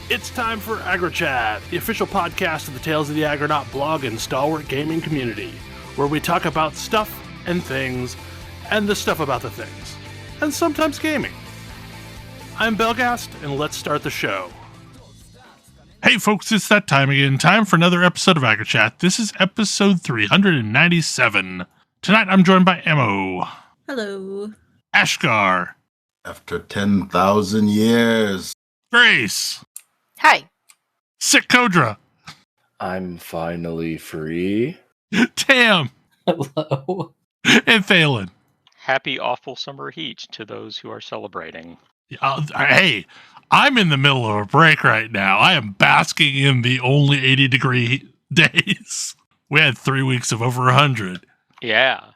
It's time for AggroChat, the official podcast of the Tales of the Aggronaut blog and stalwart gaming community, where we talk about stuff and things, and the stuff about the things, and sometimes gaming. I'm Belghast, and let's start the show. Hey folks, it's that time again. Time for another episode of AggroChat. This is episode 397. Tonight I'm joined by Ammo. Hello. Ashgar. After 10,000 years. Grace. Hi. Sick Kodra. I'm finally free. Tam. Hello. And Thalen. Happy awful summer heat to those who are celebrating. Hey, I'm in the middle of a break right now. I am basking in the only 80-degree days. We had 3 weeks of over 100. Yeah.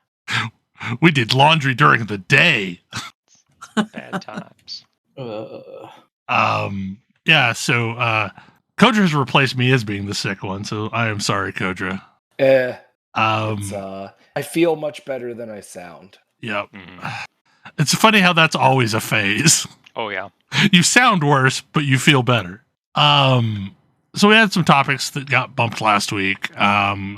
We did laundry during the day. Bad times. Yeah, so Kodra has replaced me as being the sick one, so I am sorry, Kodra. I feel much better than I sound. Yep. It's funny how that's always a phase. Oh, yeah. You sound worse, but you feel better. So we had some topics that got bumped last week,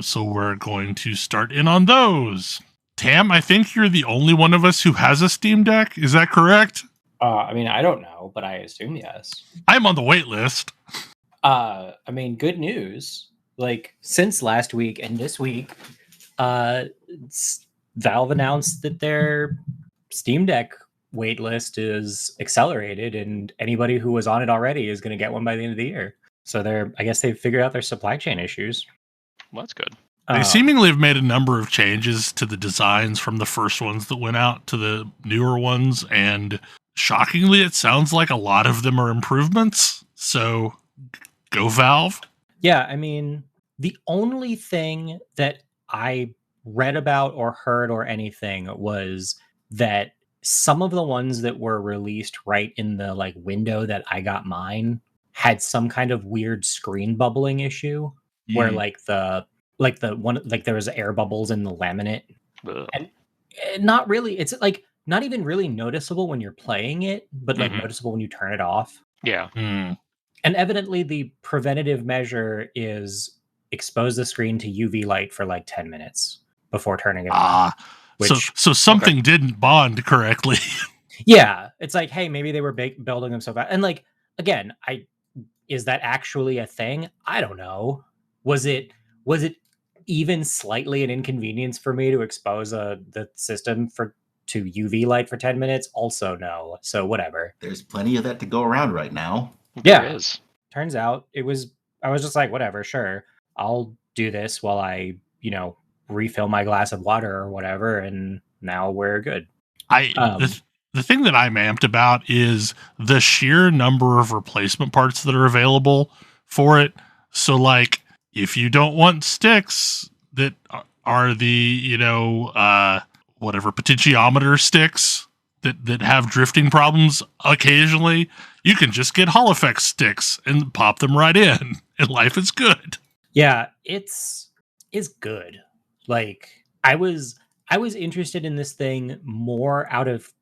so we're going to start in on those. Tam, I think you're the only one of us who has a Steam Deck. Is that correct? I mean, I don't know, but I assume yes. I'm on the wait list. I mean, good news. Like, since last week and this week, Valve announced that their Steam Deck wait list is accelerated, and anybody who was on it already is going to get one by the end of the year. So I guess they've figured out their supply chain issues. Well, that's good. They seemingly have made a number of changes to the designs from the first ones that went out to the newer ones, and shockingly, it sounds like a lot of them are improvements. So, go Valve. Yeah, I mean, the only thing that I read about or heard or anything was that some of the ones that were released right in the like window that I got mine had some kind of weird screen bubbling issue where there was air bubbles in the laminate. Ugh. And not really, it's like not even really noticeable when you're playing it, but like noticeable when you turn it off. Yeah. And evidently the preventative measure is expose the screen to UV light for like 10 minutes before turning it on. So something didn't bond correctly. Yeah, it's like, hey, maybe they were building them so fast. And like, again, is that actually a thing? I don't know. Was it even slightly an inconvenience for me to expose the system to UV light for 10 minutes? Also no. So whatever. There's plenty of that to go around right now. Yeah. There is. Turns out I was just like, whatever, sure. I'll do this while I, refill my glass of water or whatever, and now we're good. The thing that I'm amped about is the sheer number of replacement parts that are available for it. So, like, if you don't want sticks that are the, potentiometer sticks that have drifting problems occasionally, you can just get Hall Effect sticks and pop them right in, and life is good. Yeah, it's good. Like, I was interested in this thing more out of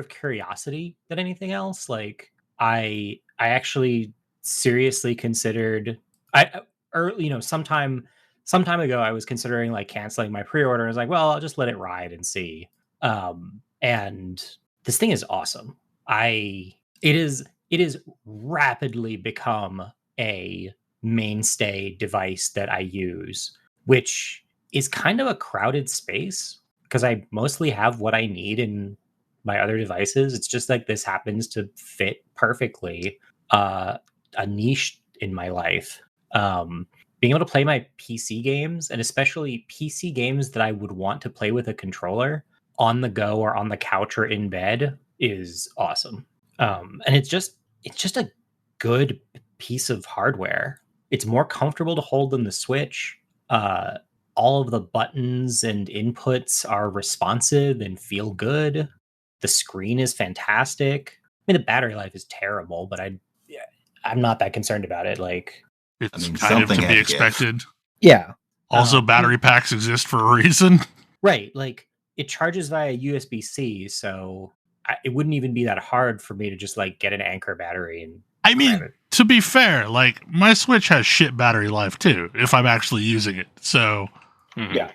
curiosity than anything else. Like, I actually seriously considered some time ago I was considering like canceling my pre-order. I was like, well, I'll just let it ride and see. And this thing is awesome. It is rapidly become a mainstay device that I use, which is kind of a crowded space because I mostly have what I need in my other devices. It's just like this happens to fit perfectly a niche in my life. Being able to play my PC games, and especially PC games that I would want to play with a controller on the go or on the couch or in bed, is awesome. And it's just a good piece of hardware. It's more comfortable to hold than the Switch. All of the buttons and inputs are responsive and feel good. The screen is fantastic. I mean, the battery life is terrible, but I'm not that concerned about it. Like, it's kind of to be expected. Yeah. Also, battery packs exist for a reason. Right. Like, it charges via USB-C, so it wouldn't even be that hard for me to just like get an Anchor battery and I mean, Granted. to be fair, like my Switch has shit battery life too, if I'm actually using it. So Mhm. Yeah.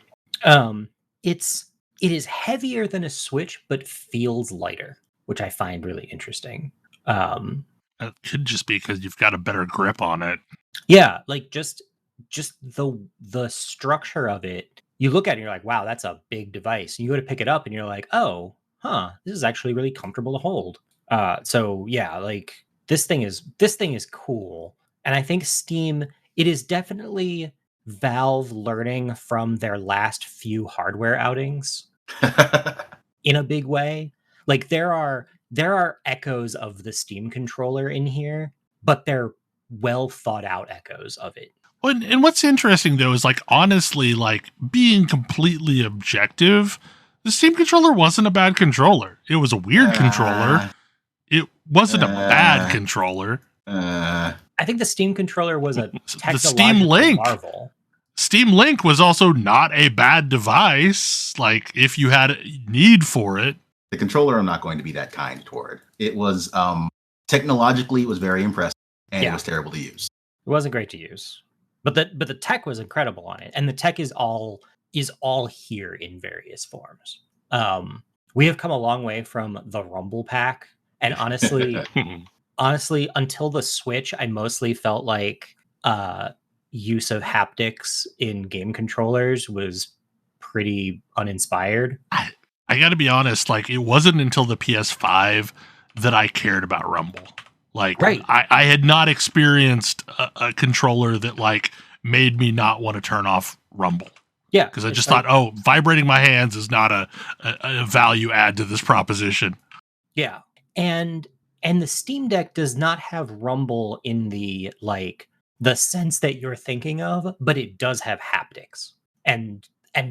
It is heavier than a Switch, but feels lighter, which I find really interesting. it could just be because you've got a better grip on it. Yeah, like just the structure of it. You look at it and you're like, wow, that's a big device. And you go to pick it up and you're like, oh, this is actually really comfortable to hold. So yeah, like this thing is cool. And I think Steam, it is definitely Valve learning from their last few hardware outings in a big way. Like there are echoes of the Steam controller in here, but they're well thought out echoes of it. Well, and what's interesting though is like honestly, like being completely objective, the Steam controller wasn't a bad controller. It was a weird controller. It wasn't a bad controller. I think the Steam controller was a The Steam technological Link. marvel. Steam Link was also not a bad device. Like if you had a need for it. The controller, I'm not going to be that kind toward. It was technologically, it was very impressive, and it was terrible to use. It wasn't great to use, but the tech was incredible on it, and the tech is all here in various forms. We have come a long way from the Rumble Pack, and honestly, until the Switch, I mostly felt like use of haptics in game controllers was pretty uninspired. I got to be honest, like it wasn't until the PS5 that I cared about Rumble. Like Right. I had not experienced a controller that like made me not want to turn off Rumble. Yeah, Because I just thought, oh, vibrating my hands is not a value add to this proposition. Yeah. And the Steam Deck does not have Rumble in the sense that you're thinking of, but it does have haptics. And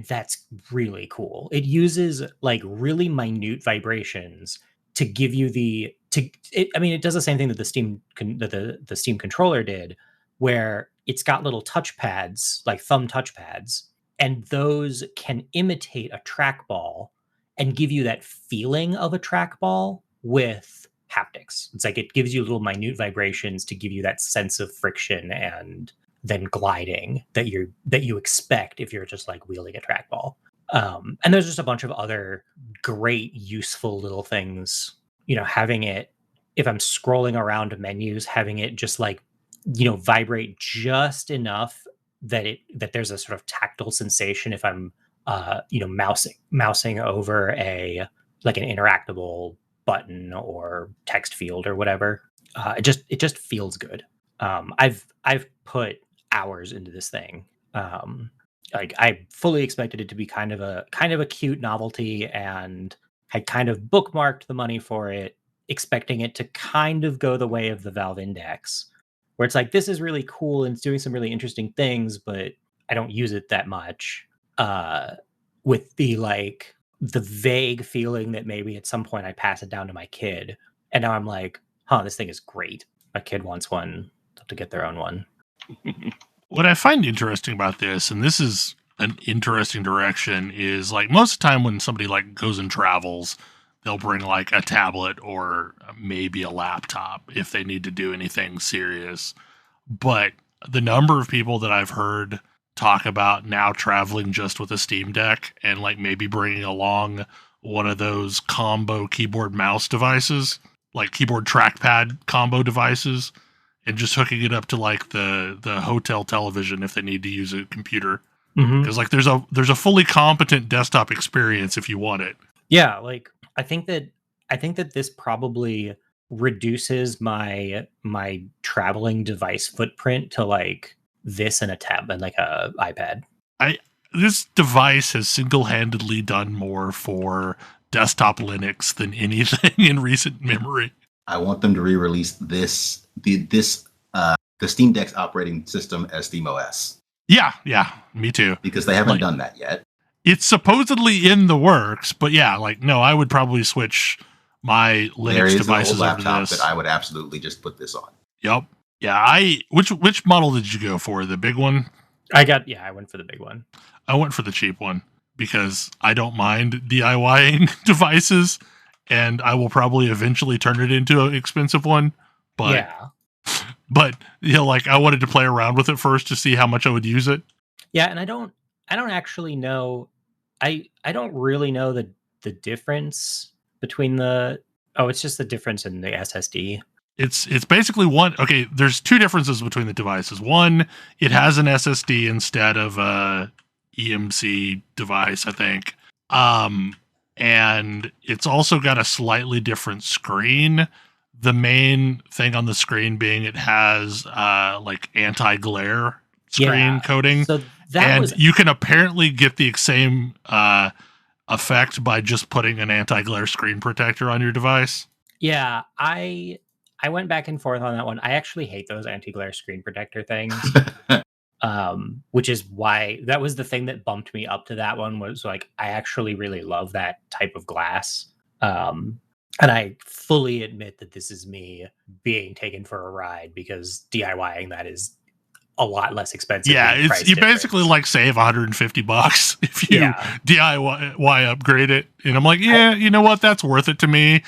that's really cool. It uses like really minute vibrations to give you it does the same thing that the Steam controller did, where it's got little touchpads, like thumb touchpads, and those can imitate a trackball and give you that feeling of a trackball with haptics. It's like it gives you little minute vibrations to give you that sense of friction and then gliding that you expect if you're just like wielding a trackball. And there's just a bunch of other great useful little things, having it, if I'm scrolling around menus, having it just like, vibrate just enough that there's a sort of tactile sensation if I'm mousing over an interactable button or text field or whatever. It just feels good. I've put hours into this thing. Like I fully expected it to be kind of a cute novelty, and had kind of bookmarked the money for it, expecting it to kind of go the way of the Valve Index, where it's like, this is really cool and it's doing some really interesting things, but I don't use it that much. With the vague feeling that maybe at some point I pass it down to my kid, and now I'm like, this thing is great. My kid wants one, to get their own one. What I find interesting about this, and this is an interesting direction, is like most of the time when somebody like goes and travels, they'll bring like a tablet or maybe a laptop if they need to do anything serious. But the number of people that I've heard talk about now traveling just with a Steam Deck and like maybe bringing along one of those combo keyboard mouse devices, like keyboard trackpad combo devices, and just hooking it up to like the hotel television if they need to use a computer. Because like there's a fully competent desktop experience if you want it. Yeah, like I think that this probably reduces my traveling device footprint to like this and a tab and like a iPad. This device has single-handedly done more for desktop Linux than anything in recent memory. I want them to re-release the Steam Deck's operating system as SteamOS. Yeah, me too. Because they haven't done that yet. It's supposedly in the works, but yeah, no, I would probably switch my Linux devices over to this. That I would absolutely just put this on. Yep. Yeah, which model did you go for? The big one? I went for the big one. I went for the cheap one because I don't mind DIYing devices, and I will probably eventually turn it into an expensive one. But but like I wanted to play around with it first to see how much I would use it. Yeah, and I don't actually know. I don't really know the difference between the. Oh, it's just the difference in the SSD. It's basically one. Okay, there's two differences between the devices. One, it has an SSD instead of a EMC device, I think. And it's also got a slightly different screen. The main thing on the screen being it has like anti-glare screen coating. So that you can apparently get the same effect by just putting an anti-glare screen protector on your device. Yeah, I went back and forth on that one. I actually hate those anti-glare screen protector things. Which is why that was the thing that bumped me up to that one, was like I actually really love that type of glass. And I fully admit that this is me being taken for a ride, because DIYing that is a lot less expensive. Yeah, you basically like save $150 if you DIY upgrade it. And I'm like, you know what? That's worth it to me,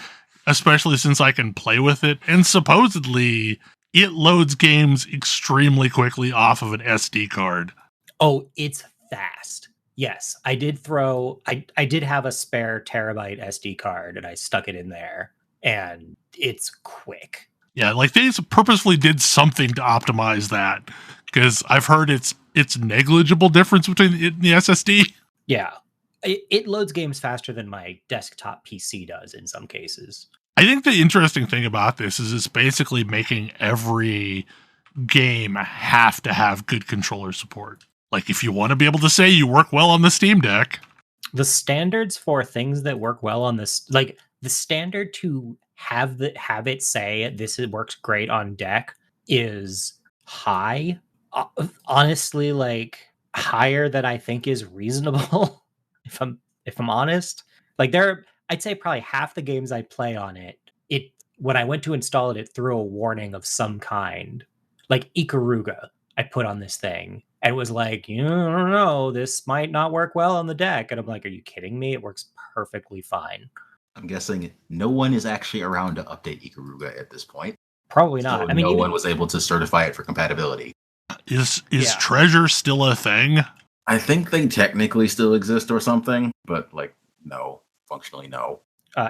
especially since I can play with it. And supposedly it loads games extremely quickly off of an SD card. Oh, it's fast. Yes, I did I did have a spare terabyte SD card and I stuck it in there, and it's quick. Yeah, like they purposefully did something to optimize that, because I've heard it's negligible difference between the SSD. Yeah, it loads games faster than my desktop PC does in some cases. I think the interesting thing about this is it's basically making every game have to have good controller support. Like if you want to be able to say you work well on the Steam Deck. The standards for things that work well on this, like the standard to have it say this works great on deck, is high. Honestly, like higher than I think is reasonable. if I'm honest, like I'd say probably half the games I play on it, when I went to install it, it threw a warning of some kind. Like Ikaruga, I put on this thing, and it was like, I don't know, this might not work well on the deck. And I'm like, are you kidding me? It works perfectly fine. I'm guessing no one is actually around to update Ikaruga at this point. Probably not. So no one was able to certify it for compatibility. Is Treasure still a thing? I think they technically still exist or something, but like, no. Functionally, no.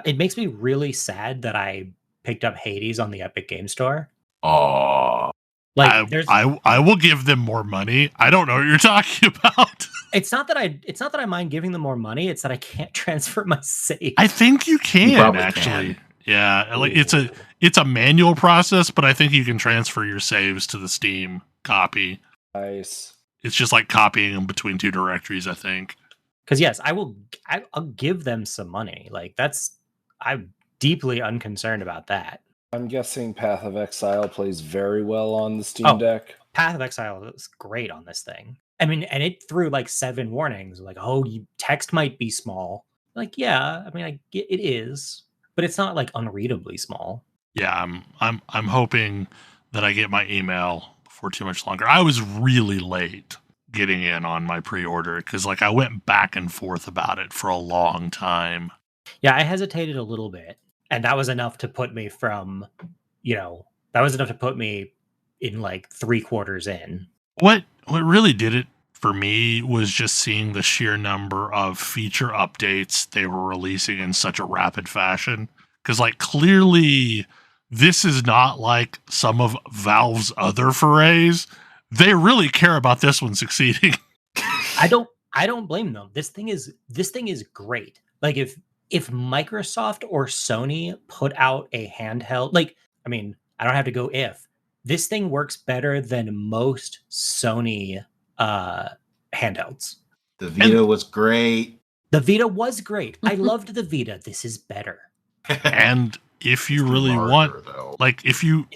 It makes me really sad that I picked up Hades on the Epic Game Store. Oh, like I will give them more money. I don't know what you're talking about. It's not that I mind giving them more money. It's that I can't transfer my save. I think you can actually. Can. Yeah, like it's a manual process, but I think you can transfer your saves to the Steam copy. Nice. It's just like copying them between two directories, I think. Because yes, I'll give them some money. Like I'm deeply unconcerned about that. I'm guessing Path of Exile plays very well on the Steam Deck. Path of Exile is great on this thing. I mean, and it threw like 7 warnings, like, text might be small. Like, yeah, I mean, it is, but it's not like unreadably small. Yeah, I'm hoping that I get my email before too much longer. I was really late getting in on my pre-order because like I went back and forth about it for a long time. Yeah, I hesitated a little bit, and that was enough to put me in like 3/4 in. What really did it for me was just seeing the sheer number of feature updates they were releasing in such a rapid fashion. Because like clearly this is not like some of Valve's other forays. They really care about this one succeeding. I don't blame them. This thing is great. Like if Microsoft or Sony put out a handheld, like, I mean, I don't have to go if. This thing works better than most Sony handhelds. The Vita was great. The Vita was great. I loved the Vita. This is better. And if you really want, like, if you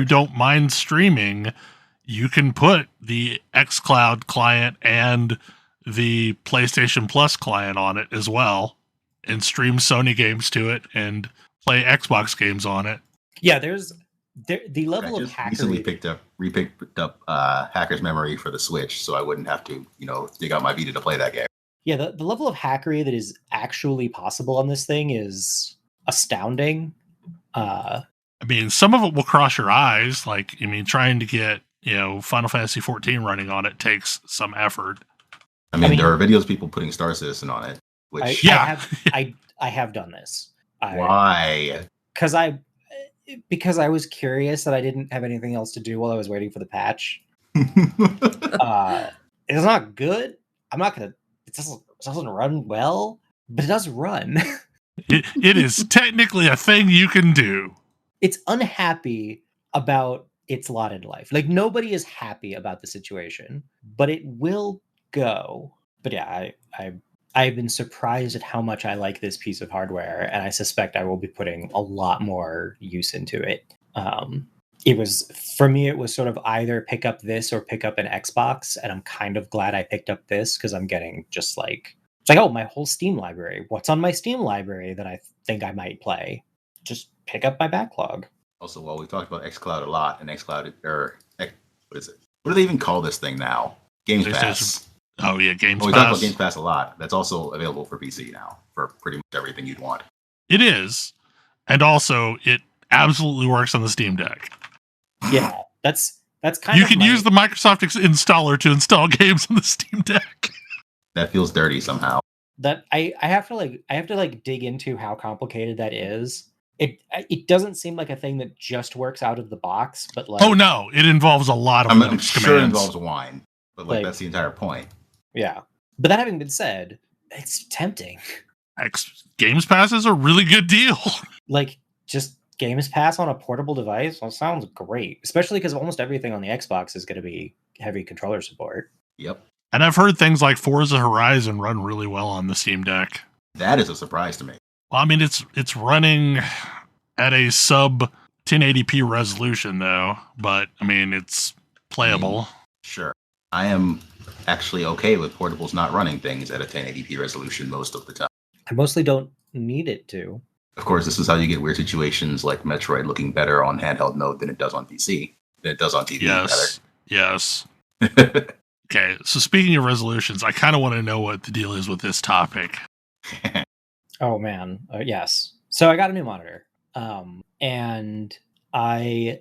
don't mind streaming, you can put the xCloud client and the PlayStation Plus client on it as well, and stream Sony games to it and play Xbox games on it. Yeah, the level of hackery. Recently repicked up Hacker's Memory for the Switch, so I wouldn't have to, dig out my Vita to play that game. Yeah, the level of hackery that is actually possible on this thing is astounding. I mean, some of it will cross your eyes. Like, I mean, trying to get, Final Fantasy 14 running on it takes some effort. I mean, there are videos of people putting Star Citizen on it, which I have done this. Why? Because I was curious that I didn't have anything else to do while I was waiting for the patch. It's not good. I'm not gonna. It doesn't run well, but it does run. It is technically a thing you can do. It's unhappy about its lot in life. Like, nobody is happy about the situation, but it will go. But yeah, I've been surprised at how much I like this piece of hardware, and I suspect I will be putting a lot more use into it. It was sort of either pick up this or pick up an Xbox, and I'm kind of glad I picked up this because I'm getting just like, it's like, oh, my whole Steam library. What's on my Steam library that I think I might play? Just pick up my backlog. Also, well, we talked about xCloud a lot, and xCloud, what is it? What do they even call this thing now? Games Pass. Oh yeah, Games Pass. We talk about Games Pass a lot. That's also available for PC now for pretty much everything you'd want. It is, and also it absolutely works on the Steam Deck. Yeah, that's kind you of. You can use the Microsoft installer to install games on the Steam Deck. That feels dirty somehow. That I have to dig into how complicated that is. It doesn't seem like a thing that just works out of the box, but like, oh no, it involves a lot of I'm sure it involves wine, but like that's the entire point. Yeah, but that having been said, it's tempting. Games Pass is a really good deal. Like, just Games Pass on a portable device, well, sounds great, especially because almost everything on the Xbox is going to be heavy controller support. Yep. And I've heard things like Forza Horizon run really well on the Steam Deck. That is a surprise to me. Well, I mean, it's running at a sub 1080p resolution though, but I mean, it's playable. Sure. I am actually okay with portables not running things at a 1080p resolution most of the time. I mostly don't need it to. Of course, this is how you get weird situations like Metroid looking better on handheld mode than it does on PC, than it does on TV. Yes. Okay, so speaking of resolutions, I kind of want to know what the deal is with this topic. Oh man, yes. So I got a new monitor, and I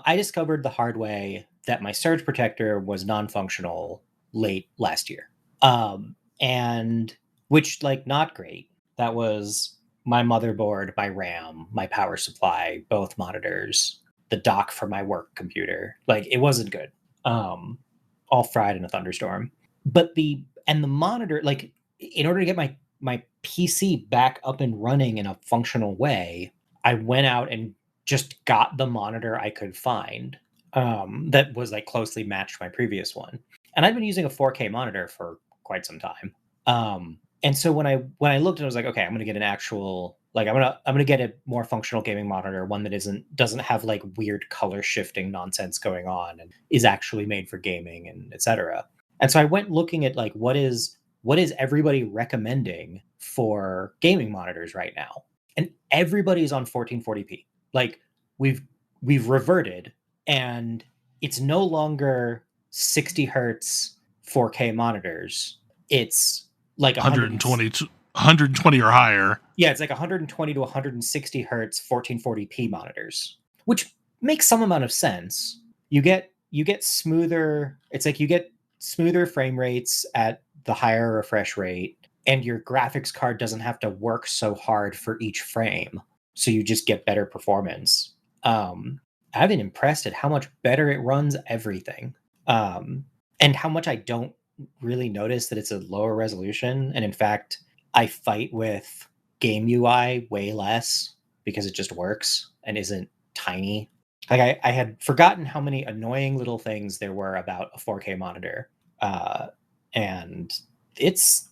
discovered the hard way that my surge protector was non-functional late last year, and which, like, not great. That was my motherboard, my RAM, my power supply, both monitors, the dock for my work computer. Like, it wasn't good. All fried in a thunderstorm. But the monitor, like, in order to get my PC back up and running in a functional way, I went out and just got the monitor I could find that was like closely matched my previous one. And I've been using a 4K monitor for quite some time. And so when I looked, I was like, okay, I'm going to get an actual, like, I'm going to get a more functional gaming monitor, one that doesn't have like weird color shifting nonsense going on and is actually made for gaming and etc. And so I went looking at like what is everybody recommending for gaming monitors right now, and everybody's on 1440p. Like, we've reverted, and it's no longer 60 hertz 4K monitors. It's like 120 or higher. Yeah, it's like 120 to 160 hertz 1440p monitors, which makes some amount of sense. You get smoother. It's like you get smoother frame rates at the higher refresh rate, and your graphics card doesn't have to work so hard for each frame, so you just get better performance. I've been impressed at how much better it runs everything, and how much I don't really notice that it's a lower resolution. And in fact, I fight with game UI way less because it just works and isn't tiny. Like, I had forgotten how many annoying little things there were about a 4K monitor. And it's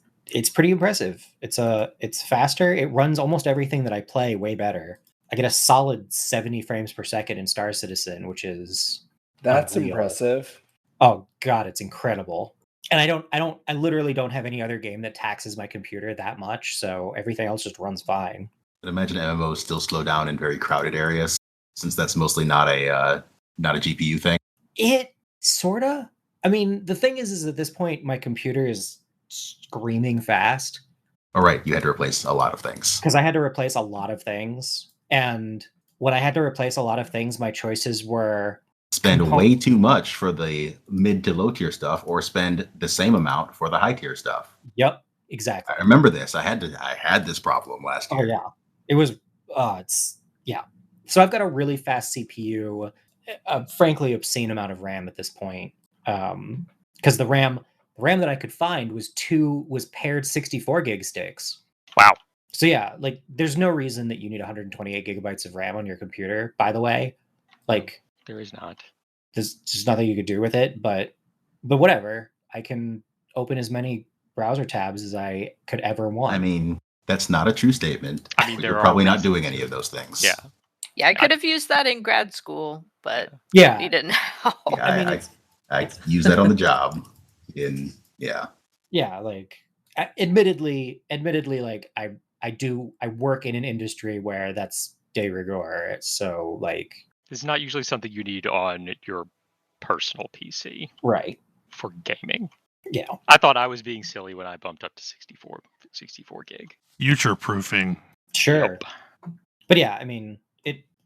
pretty impressive. It's faster. It runs almost everything that I play way better. I get a solid 70 frames per second in Star Citizen, which is that's unreal. Impressive. Oh god, it's incredible. And I literally don't have any other game that taxes my computer that much, so everything else just runs fine. But imagine MMOs still slow down in very crowded areas, since that's mostly not a GPU thing. It sorta. I mean, the thing is at this point my computer is screaming fast. All right, you had to replace a lot of things. Because I had to replace a lot of things. And when I had to replace a lot of things, my choices were spend way too much for the mid to low tier stuff, or spend the same amount for the high tier stuff. Yep, exactly. I remember this. I had this problem last year. Oh yeah, it was. Yeah. So I've got a really fast CPU, a frankly obscene amount of RAM at this point, because the RAM that I could find was paired 64 gig sticks. Wow. So yeah, like there's no reason that you need 128 gigabytes of RAM on your computer. By the way, like there is not. There's just nothing you could do with it. But whatever. I can open as many browser tabs as I could ever want. I mean, that's not a true statement. I mean, you're probably not doing any of those things. Yeah. Yeah, I could have used that in grad school, but yeah, we didn't know. Yeah, I use that on the job. Yeah, like admittedly, like I work in an industry where that's de rigueur. So like, it's not usually something you need on your personal PC, right? For gaming. Yeah, I thought I was being silly when I bumped up to 64 gig. Future proofing. Sure. Yep. But yeah, I mean,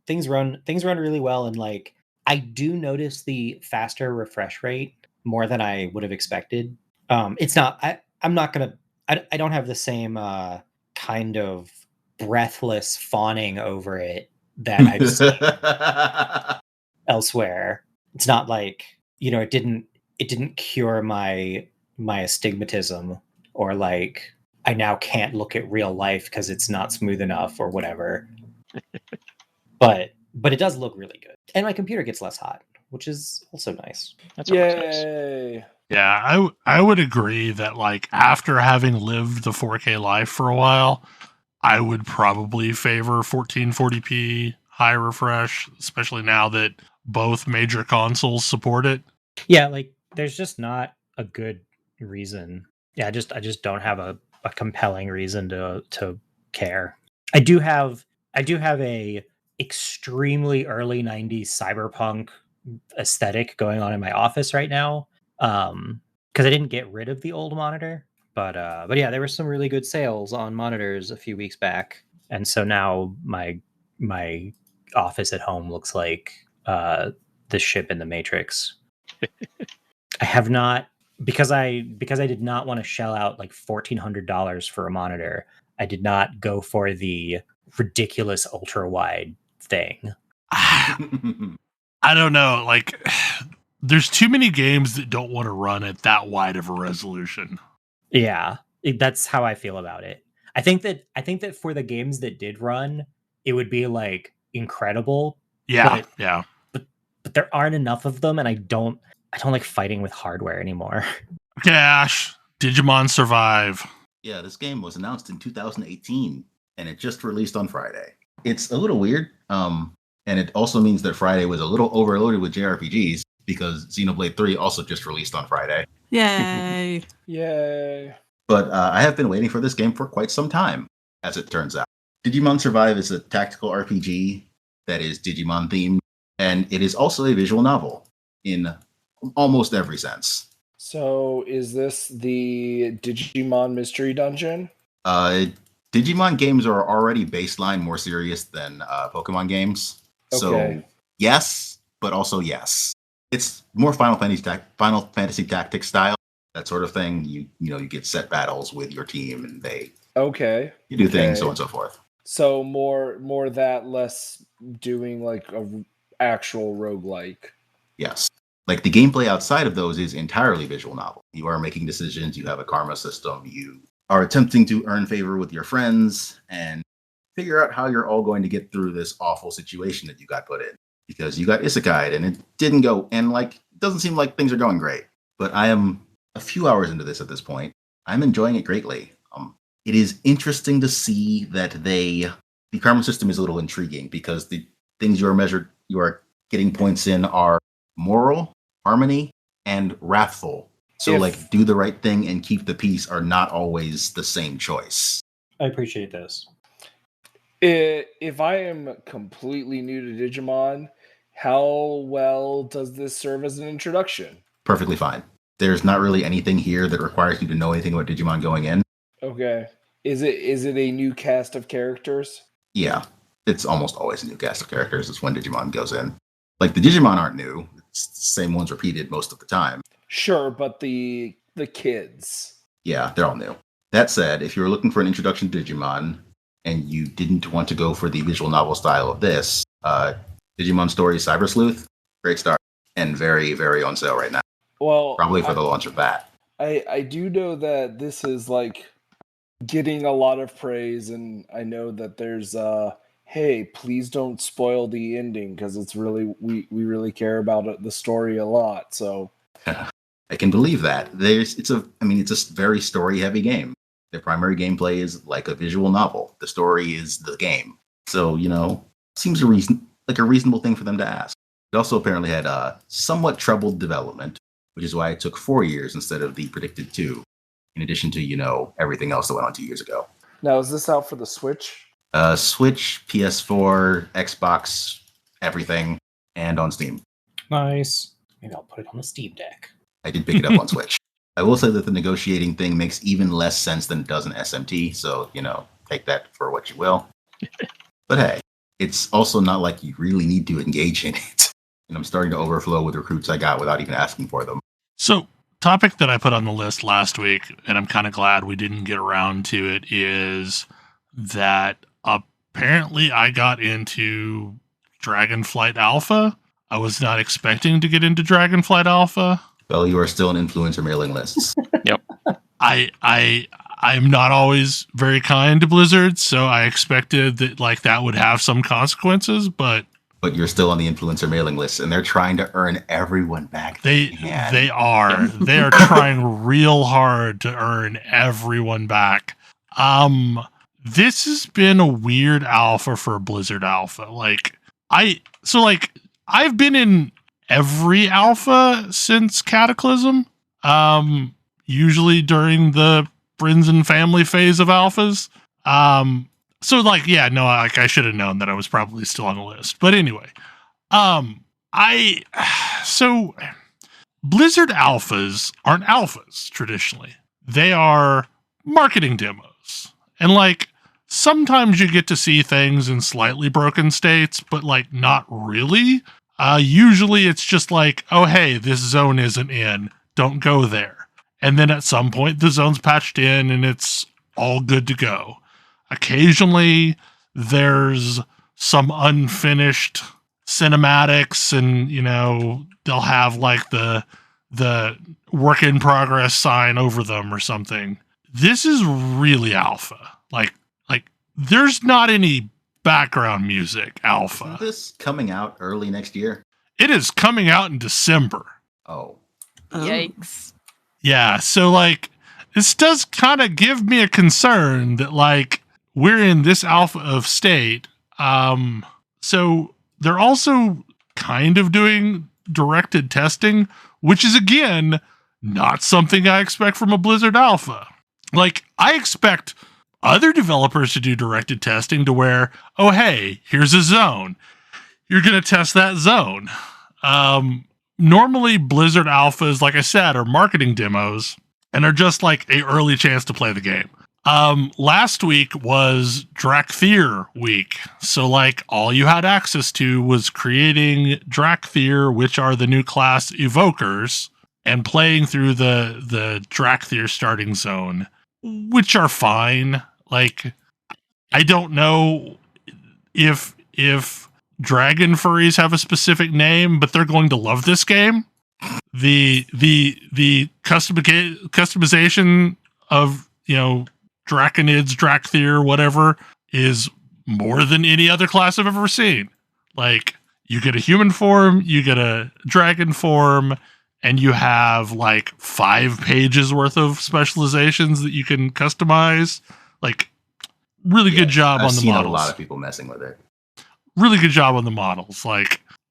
things run really well, and like I do notice the faster refresh rate more than I would have expected. It's not. I'm not gonna. I don't have the same kind of breathless fawning over it that I've seen elsewhere. It's not like, it didn't cure my astigmatism, or like I now can't look at real life because it's not smooth enough or whatever. but it does look really good, and my computer gets less hot, which is also nice. That's always nice. Yay! Yeah, I would agree that like after having lived the 4K life for a while, I would probably favor 1440p high refresh, especially now that both major consoles support it. Yeah, like there's just not a good reason. Yeah, I just don't have a compelling reason to care. I do have a extremely early 90s cyberpunk aesthetic going on in my office right now. Because I didn't get rid of the old monitor. But yeah, there were some really good sales on monitors a few weeks back. And so now my office at home looks like the ship in the Matrix. I have not, because I did not want to shell out like $1,400 for a monitor. I did not go for the ridiculous ultra wide thing. I don't know, like there's too many games that don't want to run at that wide of a resolution. Yeah, that's how I feel about it. I think that for the games that did run, it would be like incredible. Yeah, but there aren't enough of them, and I don't like fighting with hardware anymore. Gosh, Digimon Survive. Yeah, this game was announced in 2018, and it just released on Friday. It's a little weird, and it also means that Friday was a little overloaded with JRPGs, because Xenoblade 3 also just released on Friday. Yay! Yay! But I have been waiting for this game for quite some time, as it turns out. Digimon Survive is a tactical RPG that is Digimon themed, and it is also a visual novel in almost every sense. So is this the Digimon Mystery Dungeon? Digimon games are already baseline more serious than Pokemon games. Okay. So yes, but also yes. It's more Final Fantasy Tactics style, that sort of thing. You get set battles with your team, and you do things, so on and so forth. So more that, less doing like a actual roguelike. Yes. Like the gameplay outside of those is entirely visual novel. You are making decisions, you have a karma system, you are attempting to earn favor with your friends and figure out how you're all going to get through this awful situation that you got put in. Because you got isekai'd and it didn't go, and like it doesn't seem like things are going great. But I am a few hours into this at this point. I'm enjoying it greatly. It is interesting to see that the karma system is a little intriguing, because the things you are getting points in are moral, harmony, and wrathful. So like do the right thing and keep the peace are not always the same choice. I appreciate this. If I am completely new to Digimon, how well does this serve as an introduction? Perfectly fine. There's not really anything here that requires you to know anything about Digimon going in. Okay. Is it a new cast of characters? Yeah. it's almost always a new cast of characters. It's when Digimon goes in. Like the Digimon aren't new. It's the same ones repeated most of the time. Sure, but the kids. Yeah, they're all new. That said, if you're looking for an introduction to Digimon and you didn't want to go for the visual novel style of this, Digimon Stories Cyber Sleuth, great start. And very, very on sale right now. Well, Probably for the launch of that. I do know that this is like getting a lot of praise, and I know that there's hey, please don't spoil the ending because it's really we really care about the story a lot. So I can believe that. It's a very story heavy game. The primary gameplay is like a visual novel. The story is the game. So, seems like a reasonable thing for them to ask. It also apparently had somewhat troubled development, which is why it took 4 years instead of the predicted 2, in addition to, everything else that went on 2 years ago. Now, is this out for the Switch? Switch, PS4, Xbox, everything, and on Steam. Nice. Maybe I'll put it on the Steam Deck. I did pick it up on Switch. I will say that the negotiating thing makes even less sense than it does in SMT, so, take that for what you will. But hey, it's also not like you really need to engage in it. And I'm starting to overflow with recruits I got without even asking for them. So, topic that I put on the list last week, and I'm kind of glad we didn't get around to it, is that apparently I got into Dragonflight Alpha. I was not expecting to get into Dragonflight Alpha. Well, you are still on influencer mailing lists. Yep. I'm not always very kind to Blizzard, so I expected that that would have some consequences, but you're still on the influencer mailing list, and they're trying to earn everyone back. They are trying real hard to earn everyone back. This has been a weird alpha for Blizzard Alpha. I've been in every alpha since Cataclysm. Usually during the friends and family phase of alphas. I should have known that I was probably still on the list. But anyway, so Blizzard alphas aren't alphas traditionally. They are marketing demos. And sometimes you get to see things in slightly broken states, but not really. Usually it's just oh, hey, this zone isn't in. Don't go there. And then at some point the zone's patched in and it's all good to go. Occasionally there's some unfinished cinematics and, they'll have the work in progress sign over them or something. This is really alpha. There's not any background music alpha. Isn't this coming out early next year? It is coming out in December. Oh. Yikes. Yeah, so this does kind of give me a concern that we're in this alpha of state. So they're also kind of doing directed testing, which is again not something I expect from a Blizzard alpha. I expect other developers to do directed testing to where, oh hey, here's a zone. You're going to test that zone. Normally Blizzard alphas, like I said, are marketing demos and are just a early chance to play the game. Last week was Dracthyr week. So all you had access to was creating Dracthyr, which are the new class evokers, and playing through the Dracthyr starting zone, which are fine. I don't know if dragon furries have a specific name, but they're going to love this game. The customization of, Draconids, Dracthyr, whatever, is more than any other class I've ever seen. You get a human form, you get a dragon form, and you have 5 pages worth of specializations that you can customize. Really good job on the models. I've seen a lot of people messing with it. Really good job on the models.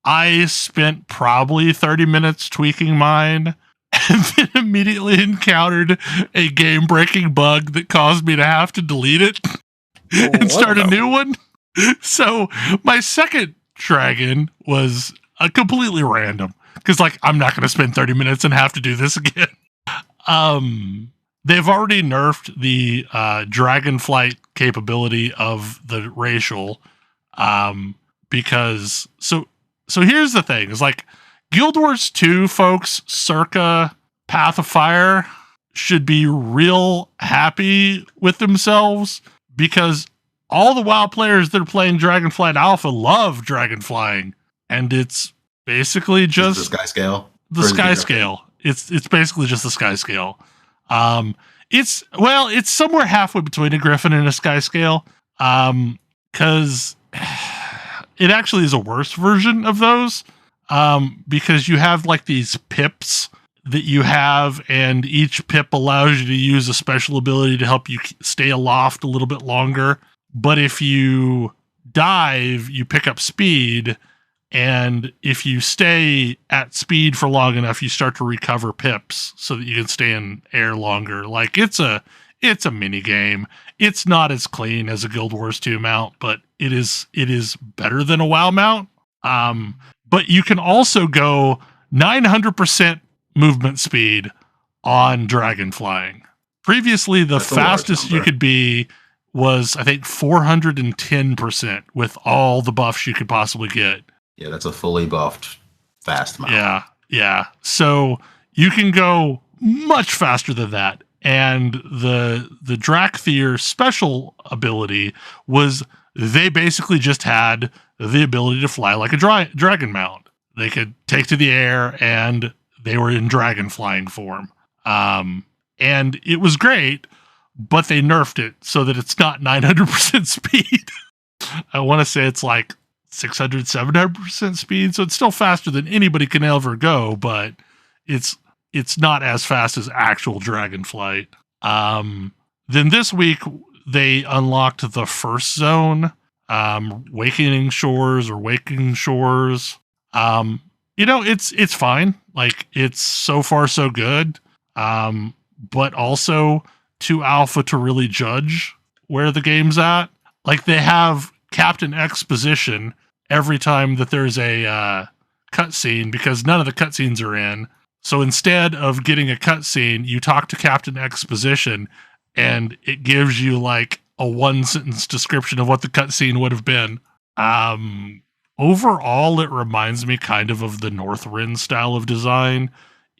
I spent probably 30 minutes tweaking mine and then immediately encountered a game-breaking bug that caused me to have to delete it and start a new one. So my second dragon was completely random because I'm not going to spend 30 minutes and have to do this again. They've already nerfed the Dragonflight capability of the racial. Because so here's the thing: is like Guild Wars 2 folks, circa Path of Fire, should be real happy with themselves because all the WoW players that are playing Dragonflight Alpha love dragonflying, and it's basically just the sky scale. The sky scale. It's basically just the sky scale. It's somewhere halfway between a griffin and a sky scale. Because it actually is a worse version of those. Because you have like these pips that you have, and each pip allows you to use a special ability to help you stay aloft a little bit longer. But if you dive, you pick up speed, and if you stay at speed for long enough, you start to recover pips so that you can stay in air longer. Like it's a mini game. It's not as clean as a Guild Wars 2 mount, but it is better than a WoW mount. But you can also go 900% movement speed on dragon flying. Previously, the fastest you could be was, I think, 410% with all the buffs you could possibly get. Yeah, that's a fully buffed fast mount. Yeah. So you can go much faster than that. And the Dracthyr special ability was they basically just had the ability to fly like a dragon mount. They could take to the air, and they were in dragon flying form. And it was great, but they nerfed it so that it's not 900% speed. I want to say it's like 600, 700% speed. So it's still faster than anybody can ever go, but it's not as fast as actual Dragonflight. Then this week they unlocked the first zone, Waking Shores. It's fine. Like, it's so far so good. But also too alpha to really judge where the game's at. Like, they have Captain Exposition every time that there's a cutscene, because none of the cutscenes are in. So instead of getting a cutscene, you talk to Captain Exposition, and it gives you like a 1-sentence description of what the cutscene would have been. Overall, it reminds me kind of the Northrend style of design.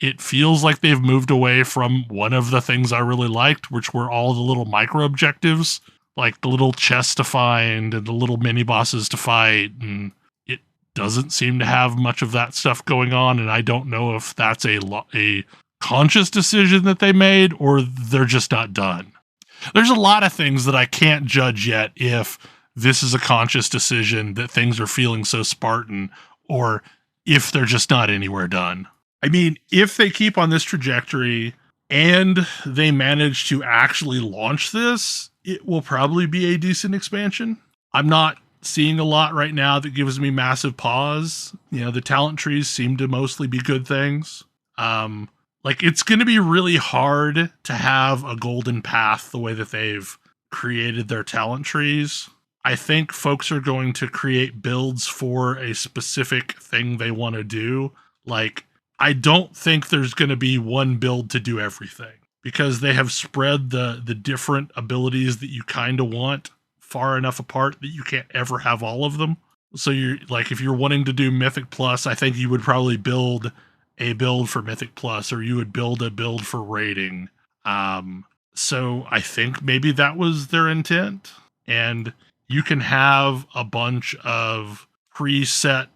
It feels like they've moved away from one of the things I really liked, which were all the little micro objectives, like the little chests to find and the little mini bosses to fight. And it doesn't seem to have much of that stuff going on. And I don't know if that's a conscious decision that they made or they're just not done. There's a lot of things that I can't judge yet if this is a conscious decision that things are feeling so Spartan, or if they're just not anywhere done. I mean, if they keep on this trajectory and they manage to actually launch this, it will probably be a decent expansion. I'm not seeing a lot right now that gives me massive pause. You know, the talent trees seem to mostly be good things. It's going to be really hard to have a golden path the way that they've created their talent trees. I think folks are going to create builds for a specific thing they want to do. Like, I don't think there's going to be one build to do everything, because they have spread the different abilities that you kind of want far enough apart that you can't ever have all of them. So you're like, if you're wanting to do Mythic Plus, I think you would probably build a build for Mythic Plus, or you would build a build for raiding. So I think maybe that was their intent. And you can have a bunch of preset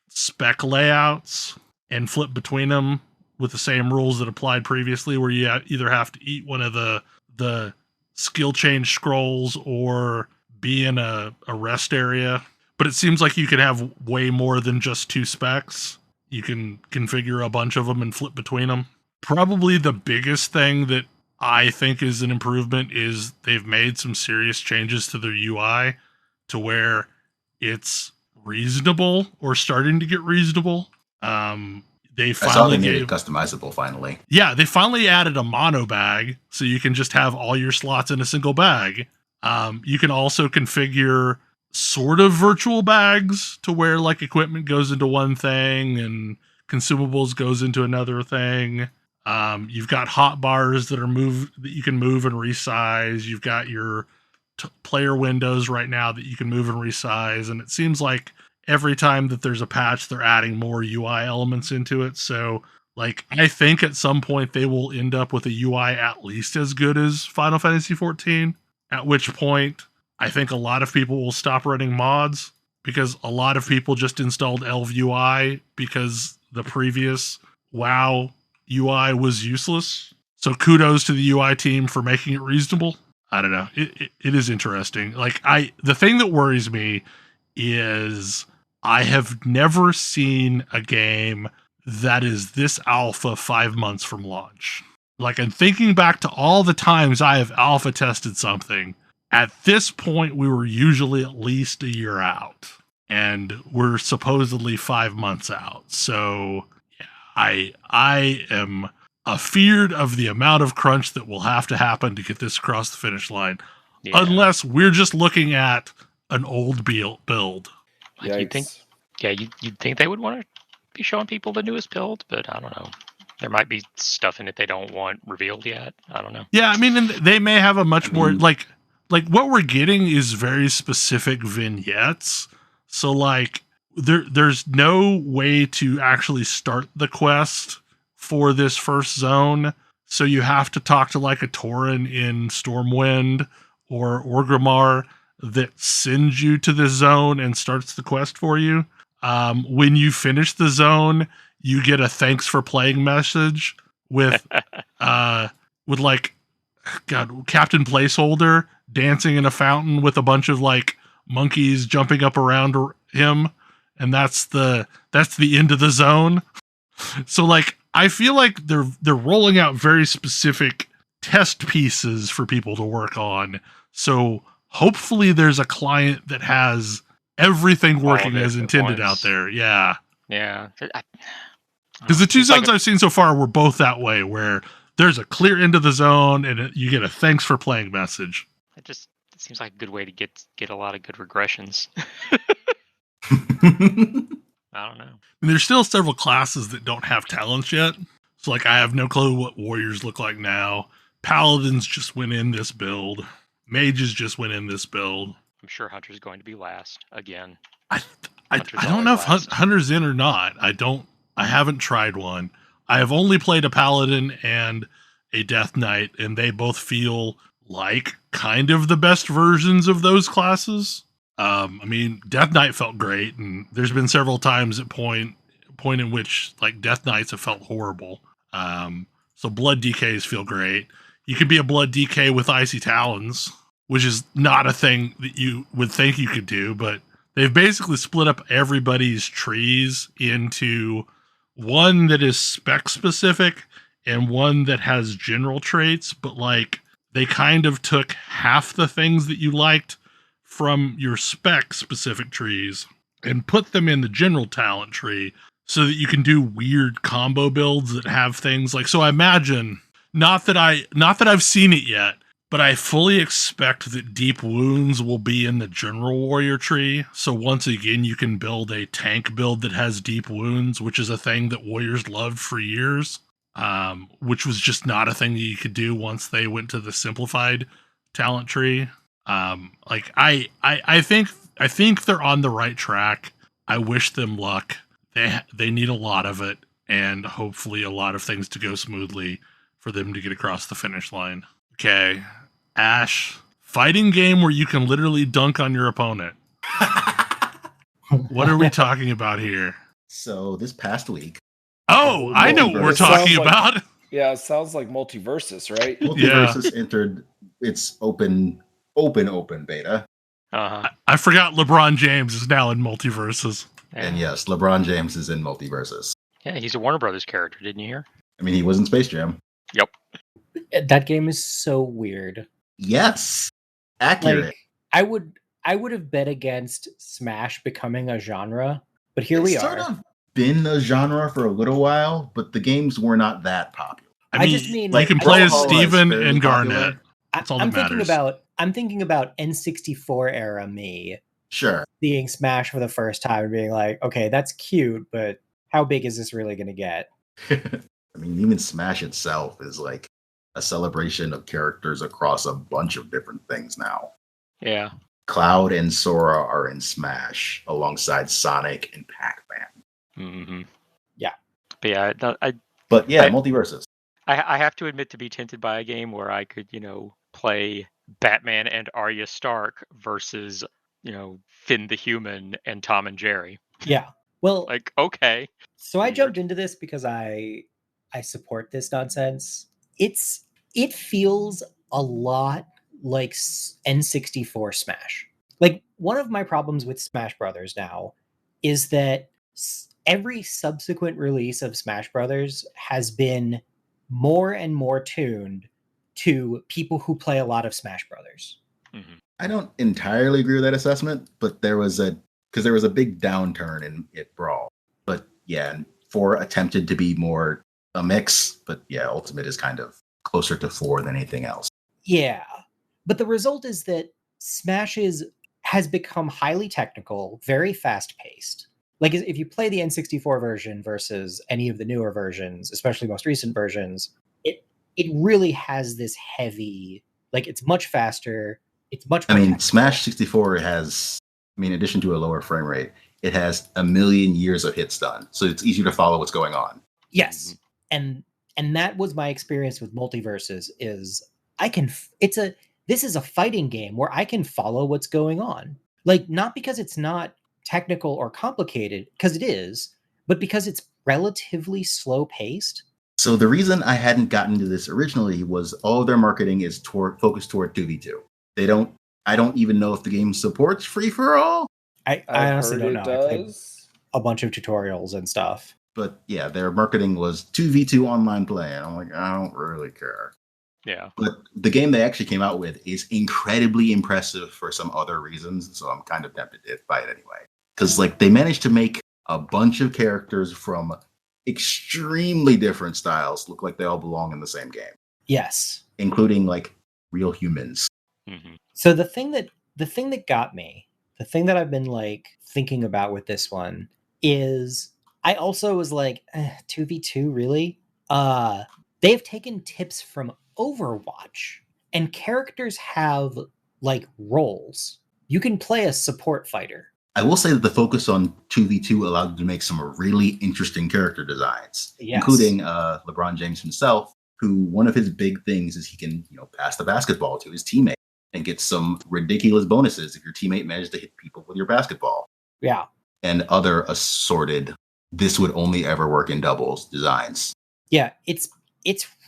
spec layouts and flip between them with the same rules that applied previously, where you either have to eat one of the skill change scrolls or be in a rest area. But it seems like you can have way more than just 2 specs. You can configure a bunch of them and flip between them. Probably the biggest thing that I think is an improvement is they've made some serious changes to their UI to where it's reasonable, or starting to get reasonable. They finally made it customizable finally. Yeah, they finally added a mono bag, so you can just have all your slots in a single bag. You can also configure sort of virtual bags to where like equipment goes into one thing and consumables goes into another thing. You've got hot bars that you can move and resize. You've got your player windows right now that you can move and resize, and it seems like every time that there's a patch, they're adding more UI elements into it. So, like, I think at some point they will end up with a UI at least as good as Final Fantasy XIV, at which point I think a lot of people will stop running mods because a lot of people just installed Elf UI because the previous WoW UI was useless. So kudos to the UI team for making it reasonable. I don't know. It is interesting. Like, the thing that worries me is I have never seen a game that is this alpha 5 months from launch. Like, I'm thinking back to all the times I have alpha tested something. At this point, we were usually at least a year out, and we're supposedly 5 months out. So yeah, I am afeared of the amount of crunch that will have to happen to get this across the finish line, unless we're just looking at an old build. Like, you'd think they would want to be showing people the newest build, but I don't know. There might be stuff in it they don't want revealed yet. I don't know. Yeah, I mean, and they may have a much more like what we're getting is very specific vignettes. So like there's no way to actually start the quest for this first zone. So you have to talk to like a Tauren in Stormwind or Orgrimmar that sends you to the zone and starts the quest for you. When you finish the zone, you get a thanks for playing message with like, God, Captain Placeholder dancing in a fountain with a bunch of like monkeys jumping up around him, and that's the end of the zone. So like, I feel like they're rolling out very specific test pieces for people to work on. So hopefully there's a client that has everything working as intended out there. Yeah. Yeah. Because the two zones I've seen so far were both that way, where there's a clear end of the zone and you get a thanks for playing message. It seems like a good way to get a lot of good regressions. I don't know. And there's still several classes that don't have talents yet. So like, I have no clue what warriors look like now. Paladins just went in this build. Mages just went in this build. I'm sure Hunter's going to be last again. I don't know if Hunter's in or not. I haven't tried one. I have only played a Paladin and a Death Knight, and they both feel like kind of the best versions of those classes. I mean, Death Knight felt great, and there's been several times at point in which like Death Knights have felt horrible. So Blood DKs feel great. You could be a Blood DK with Icy Talons, which is not a thing that you would think you could do, but they've basically split up everybody's trees into one that is spec specific and one that has general traits, but like they kind of took half the things that you liked from your spec specific trees and put them in the general talent tree so that you can do weird combo builds that have things like, so I imagine, not that I've seen it yet, but I fully expect that Deep Wounds will be in the general warrior tree. So once again, you can build a tank build that has Deep Wounds, which is a thing that warriors loved for years, which was just not a thing that you could do once they went to the simplified talent tree. Like I think they're on the right track. I wish them luck. They need a lot of it, and hopefully a lot of things to go smoothly for them to get across the finish line. Okay, Ash, fighting game where you can literally dunk on your opponent. What are we talking about here? So this past week. Oh, I know what we're talking about. Yeah, it sounds like Multiversus, right? Multiversus entered its open beta. Uh-huh. I forgot LeBron James is now in Multiversus. And yes, LeBron James is in Multiversus. Yeah, he's a Warner Brothers character, didn't you hear? I mean, he was in Space Jam. Yep. That game is so weird. Yes. Accurate. Like, I would have bet against Smash becoming a genre, but here we are. Sort of been a genre for a little while, but the games were not that popular. I just mean you can play as Steven and Garnet. That's all that matters. I'm thinking about N64 era me. Sure. Seeing Smash for the first time and being like, okay, that's cute, but how big is this really going to get? I mean, even Smash itself is like a celebration of characters across a bunch of different things now. Yeah. Cloud and Sora are in Smash alongside Sonic and Pac-Man. Mm-hmm. Yeah. But yeah, But yeah, I- Multiversus. I have to admit to be tempted by a game where I could, play Batman and Arya Stark versus, Finn the Human and Tom and Jerry. Yeah. Well, Like, okay. so I Weird. jumped into this because I support this nonsense. It feels a lot like N64 Smash. Like, one of my problems with Smash Brothers now is that every subsequent release of Smash Brothers has been more and more tuned to people who play a lot of Smash Brothers. Mm-hmm. I don't entirely agree with that assessment, but there was a big downturn in it Brawl. But yeah, 4 attempted to be more a mix, but yeah, Ultimate is kind of closer to 4 than anything else. Yeah. But the result is that Smash has become highly technical, very fast paced. Like, if you play the N64 version versus any of the newer versions, especially most recent versions, it really has this heavy, like, it's much faster. It's much more technical. Smash 64 has, in addition to a lower frame rate, it has a million years of hits done, so it's easier to follow what's going on. Yes, and that was my experience with Multiversus. Is this is a fighting game where I can follow what's going on, like, not because it's not technical or complicated, because it is, but because it's relatively slow paced. So the reason I hadn't gotten to this originally was all of their marketing is focused toward 2v2. I don't even know if the game supports free for all. I honestly don't know. It I played does. a bunch of tutorials and stuff. But yeah, their marketing was 2v2 online play, and I'm like, I don't really care. Yeah. But the game they actually came out with is incredibly impressive for some other reasons, so I'm kind of tempted by it anyway. Because they managed to make a bunch of characters from extremely different styles look like they all belong in the same game. Yes, including real humans. Mm-hmm. So the thing that got me, the thing that I've been thinking about with this one is I also was like, 2v2 really? They've taken tips from Overwatch, and characters have roles. You can play a support fighter. I will say that the focus on 2v2 allowed them to make some really interesting character designs, Yes. including LeBron James himself, who one of his big things is he can pass the basketball to his teammate and get some ridiculous bonuses if your teammate managed to hit people with your basketball. Yeah. And other assorted, this would only ever work in doubles designs. Yeah, it's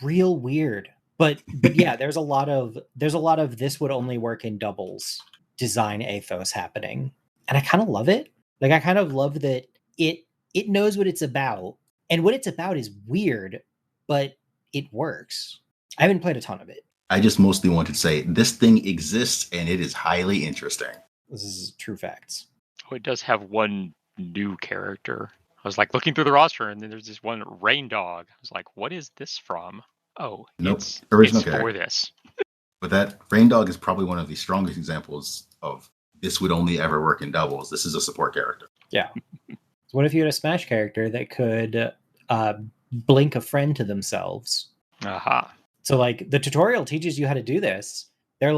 real weird. But yeah, there's a lot of this would only work in doubles design ethos happening. And I kind of love it. I kind of love that it knows what it's about. And what it's about is weird, but it works. I haven't played a ton of it. I just mostly wanted to say this thing exists and it is highly interesting. This is true facts. Oh, it does have one new character. I was looking through the roster, and then there's this one Rain Dog. I was like, what is this from? Oh, nope. It's Original for character. this. But that Rain Dog is probably one of the strongest examples of this would only ever work in doubles. This is a support character. Yeah. So what if you had a Smash character that could blink a friend to themselves? Aha. So the tutorial teaches you how to do this. They're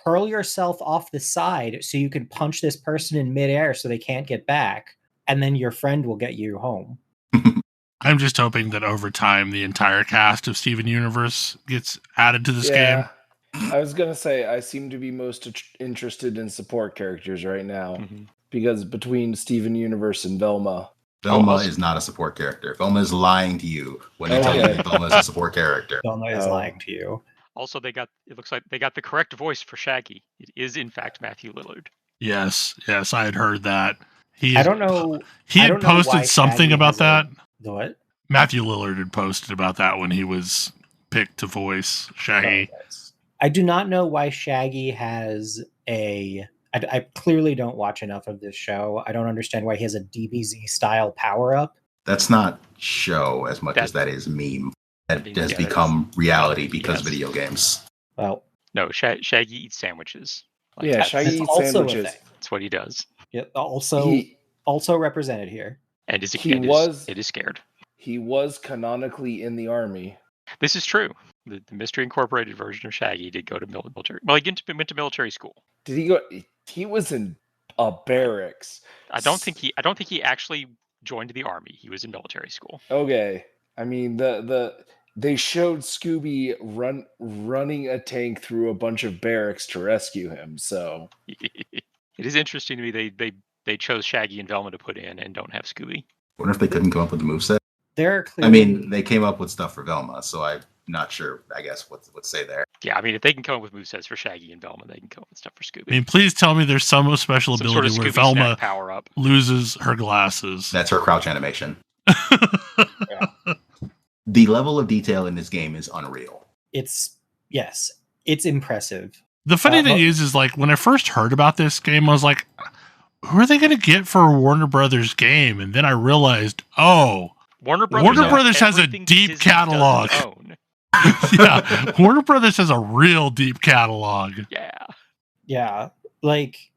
hurl yourself off the side so you can punch this person in midair so they can't get back, and then your friend will get you home. I'm just hoping that over time the entire cast of Steven Universe gets added to this game. I was going to say, I seem to be most interested in support characters right now, because between Steven Universe and Velma. Velma is not a support character. Velma is lying to you when they tell you that Velma is a support character. Velma is lying to you. Also, it looks like they got the correct voice for Shaggy. It is, in fact, Matthew Lillard. Yes, I had heard that. I don't know. He had posted something about that. What? Matthew Lillard had posted about that when he was picked to voice Shaggy. Oh, yes. I do not know why Shaggy has I clearly don't watch enough of this show. I don't understand why he has a DBZ style power up. That's not show as much as that is meme. That has become reality because of video games. Well, no, Shaggy eats sandwiches. Shaggy eats sandwiches. That's what he does. Yeah, also represented here. And it is scared. He was canonically in the army. This is true. The Mystery Incorporated version of Shaggy did go to military. Well, he went to military school. Did he go? He was in a barracks. I don't think he actually joined the army. He was in military school. Okay. I mean, they showed Scooby running a tank through a bunch of barracks to rescue him. So It is interesting to me they chose Shaggy and Velma to put in and don't have Scooby. I wonder if they couldn't come up with the moveset. There are I clearly. mean, they came up with stuff for Velma, so I'm not sure, I guess, what to say there. Yeah, I mean, if they can come up with movesets for Shaggy and Velma, they can come up with stuff for Scooby. I mean, please tell me there's some special Some ability sort of where Scooby Velma snack power up. loses her glasses. That's her crouch animation. The level of detail in this game is unreal. It's impressive. The funny thing is like when I first heard about this game, I was like, who are they going to get for a Warner Brothers game? And then I realized, Warner Brothers has a everything deep Disney catalog. doesn't own. yeah, Warner Brothers has a real deep catalog. Yeah, like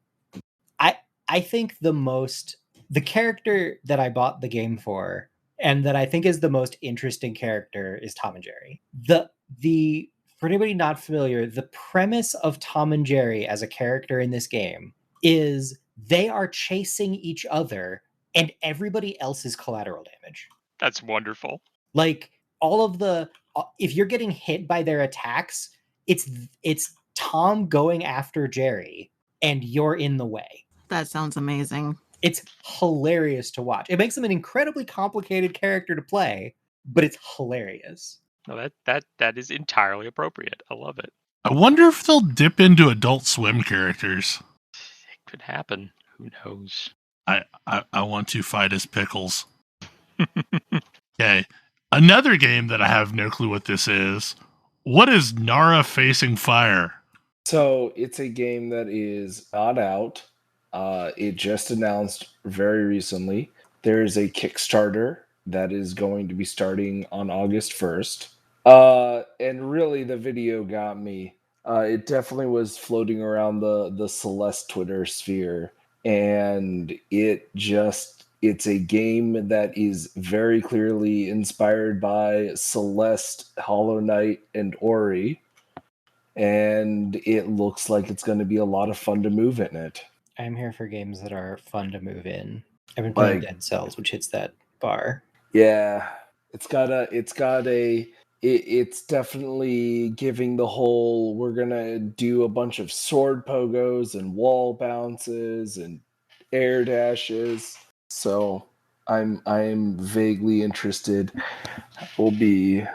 I think the character that I bought the game for, and that I think is the most interesting character, is Tom and Jerry. The for anybody not familiar, the premise of Tom and Jerry as a character in this game is they are chasing each other and everybody else is collateral damage. That's wonderful. Like all of if you're getting hit by their attacks, it's Tom going after Jerry and you're in the way. That sounds amazing. It's hilarious to watch. It makes him an incredibly complicated character to play, but it's hilarious. No, that is entirely appropriate. I love it. I wonder if they'll dip into Adult Swim characters. It could happen. Who knows? I want to fight as Pickles. Okay. Another game that I have no clue what this is. What is Nara Facing Fire? So it's a game that is not out. It just announced very recently. There's a Kickstarter that is going to be starting on August 1st. And really the video got me. It definitely was floating around the Celeste Twitter sphere. And it's a game that is very clearly inspired by Celeste, Hollow Knight, and Ori. And it looks like it's going to be a lot of fun to move in it. I'm here for games that are fun to move in. I've been playing Dead Cells, which hits that bar. Yeah, it's definitely giving the whole, we're gonna do a bunch of sword pogos and wall bounces and air dashes. So I'm vaguely interested. We'll be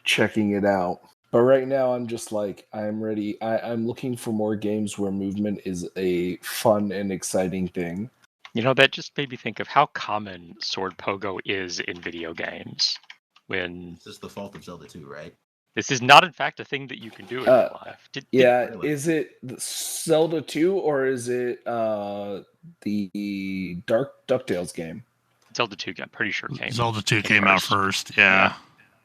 checking it out. But right now I'm just like, I'm ready. I'm looking for more games where movement is a fun and exciting thing. You know, that just made me think of how common sword pogo is in video games. When This is the fault of Zelda 2, right? this is not, in fact, a thing that you can do in real life. Really? Is it Zelda 2 or is it the DuckTales game? Zelda 2, I'm pretty sure came. Zelda 2 came out first. Yeah.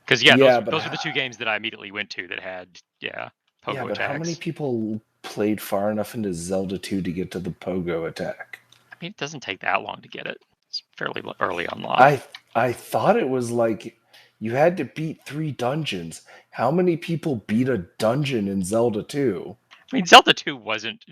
Because those are the two games that I immediately went to that had pogo attacks. How many people played far enough into Zelda 2 to get to the pogo attack? I mean, it doesn't take that long to get it. It's fairly early unlock. I thought it was like you had to beat 3 dungeons. How many people beat a dungeon in Zelda 2? I mean, Zelda 2 wasn't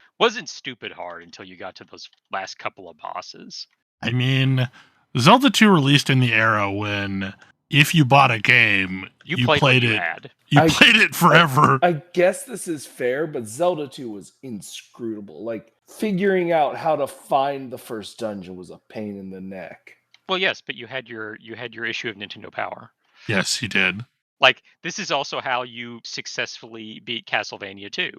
stupid hard until you got to those last couple of bosses. I mean, Zelda 2 released in the era when if you bought a game, you played it. You played it forever. I guess this is fair, but Zelda 2 was inscrutable. Like, figuring out how to find the first dungeon was a pain in the neck. Well, yes, but you had your issue of Nintendo Power. Yes, you did. Like, this is also how you successfully beat Castlevania 2,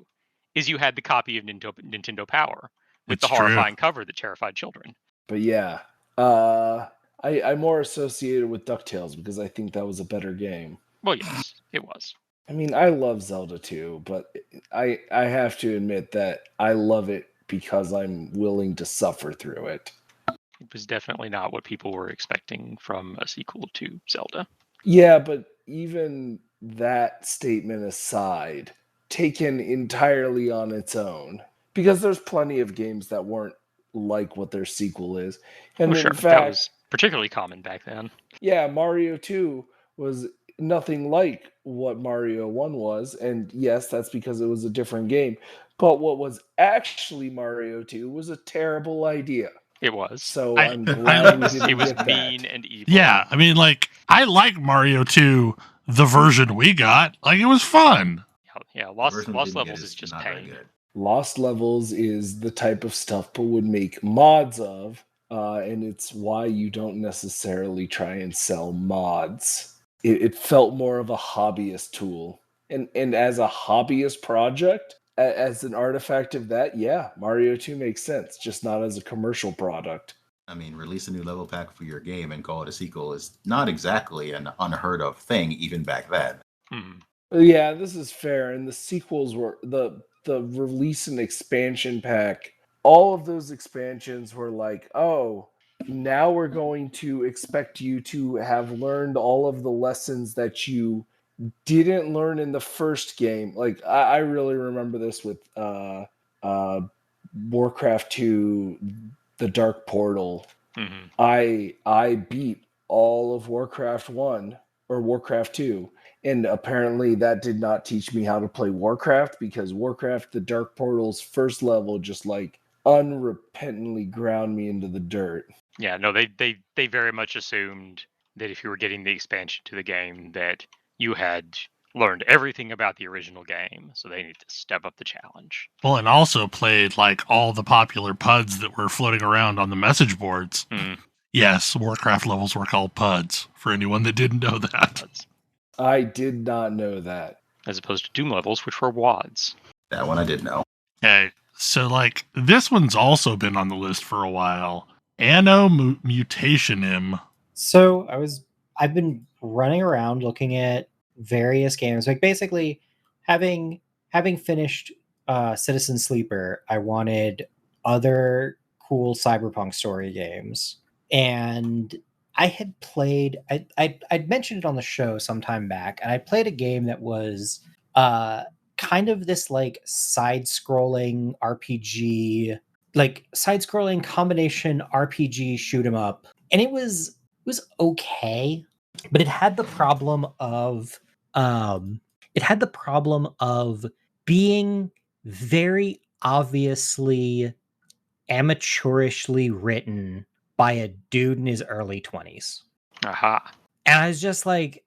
is you had the copy of Nintendo Power with the horrifying cover that terrified children. But yeah, I'm more associated with DuckTales because I think that was a better game. Well, yes, it was. I mean, I love Zelda 2, but I have to admit that I love it because I'm willing to suffer through it. It was definitely not what people were expecting from a sequel to Zelda. Yeah, but even that statement aside, taken entirely on its own, because there's plenty of games that weren't like what their sequel is. And sure, in fact, that was particularly common back then. Yeah, Mario 2 was nothing like what Mario 1 was, and yes, that's because it was a different game. But what was actually Mario 2 was a terrible idea. It was. So I- I'm glad we didn't It was get mean that. and evil. Yeah, I mean, like, I like Mario 2, the version we got. Like, it was fun. Yeah. The Lost version we didn't get Levels is just not very pain. good. Lost Levels is the type of stuff people would make mods of, and it's why you don't necessarily try and sell mods. It felt more of a hobbyist tool, and as a hobbyist project, as an artifact of that, yeah, Mario 2 makes sense, just not as a commercial product. I mean, release a new level pack for your game and call it a sequel is not exactly an unheard of thing, even back then. Hmm. Yeah, this is fair. And the sequels were the release and expansion pack. All of those expansions were like, oh, now we're going to expect you to have learned all of the lessons that you didn't learn in the first game. Like I really remember this with Warcraft 2, the Dark Portal. Hmm. I beat all of Warcraft 1 or Warcraft 2, and apparently that did not teach me how to play Warcraft, because Warcraft the Dark Portal's first level just like unrepentantly ground me into the dirt. Yeah, no, they very much assumed that if you were getting the expansion to the game that you had learned everything about the original game, so they need to step up the challenge. Well, and also played, like, all the popular PUDs that were floating around on the message boards. Mm. Yes, Warcraft levels were called PUDs, for anyone that didn't know that. I did not know that. As opposed to Doom levels, which were WADs. That one I did know. Okay, so, like, this one's also been on the list for a while. Anno Mutationem. So I've been running around looking at various games. Like basically having finished Citizen Sleeper, I wanted other cool Cyberpunk story games. And I had played I'd mentioned it on the show some time back, and I played a game that was kind of this like side-scrolling RPG, like side-scrolling combination RPG shoot 'em up. And it was okay, but it had the problem of being very obviously amateurishly written by a dude in his early 20s. Aha. And I was just like,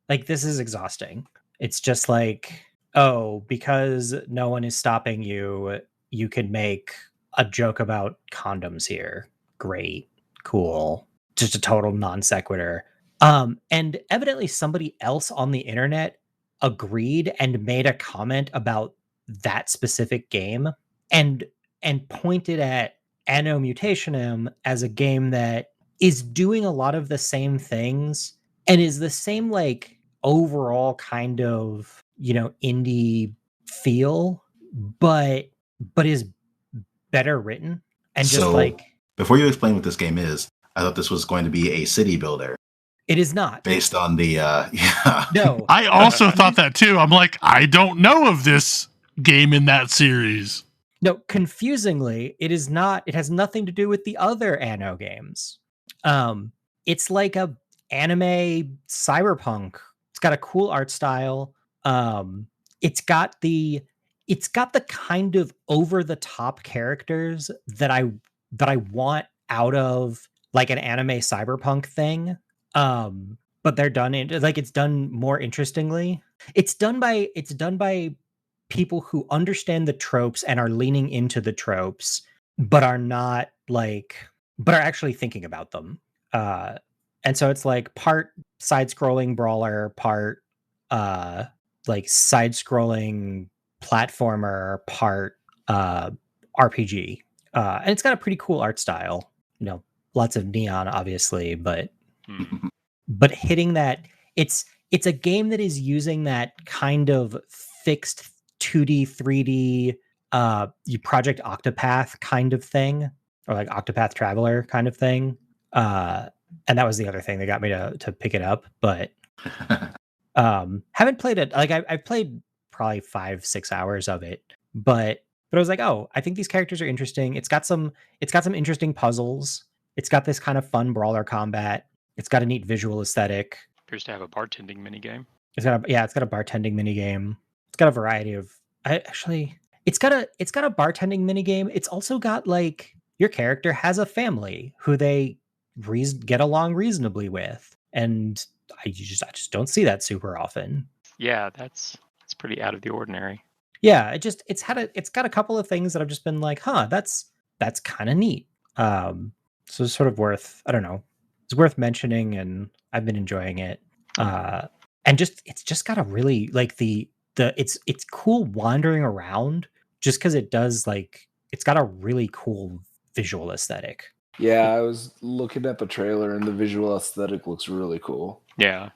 like, this is exhausting. It's just like, oh, because no one is stopping you, you can make a joke about condoms here. Great. Cool. Just a total non sequitur. And evidently somebody else on the internet agreed and made a comment about that specific game and pointed at Anno Mutationem as a game that is doing a lot of the same things and is the same like overall kind of, you know, indie feel, but is better written and just So, like, before you explain what this game is, I thought this was going to be a city builder it is not. based on the yeah. No. I also thought that too. I'm like, I don't know of this game in that series. No, confusingly, it is not. It has nothing to do with the other Anno games. It's like a anime cyberpunk. It's got a cool art style. It's got the kind of over the top characters that I want out of like an anime cyberpunk thing. But they're done in like, it's done more interestingly. It's done by people who understand the tropes and are leaning into the tropes, but are actually thinking about them. And so it's like part side-scrolling brawler, part like side-scrolling platformer, part RPG. And it's got a pretty cool art style. You know, lots of neon, obviously, but hitting that, it's a game that is using that kind of fixed 2D, 3D, Project Octopath kind of thing, or like Octopath Traveler kind of thing. And that was the other thing that got me to pick it up, but haven't played it. Like I've played probably 5-6 hours of it, but I was like, oh, I think these characters are interesting. It's got some interesting puzzles. It's got this kind of fun brawler combat. It's got a neat visual aesthetic. appears to have a bartending minigame. It's got a bartending minigame. It's got a variety of it's got a bartending minigame. It's also got like your character has a family who they get along reasonably with. And I just don't see that super often. Yeah, that's pretty out of the ordinary. Yeah, it's got a couple of things that I've just been like, that's kind of neat. So it's sort of worth, I don't know, it's worth mentioning, and I've been enjoying it. And it's just got a really like it's cool wandering around just because it does like it's got a really cool visual aesthetic. Yeah, I was looking at the trailer and the visual aesthetic looks really cool. Yeah,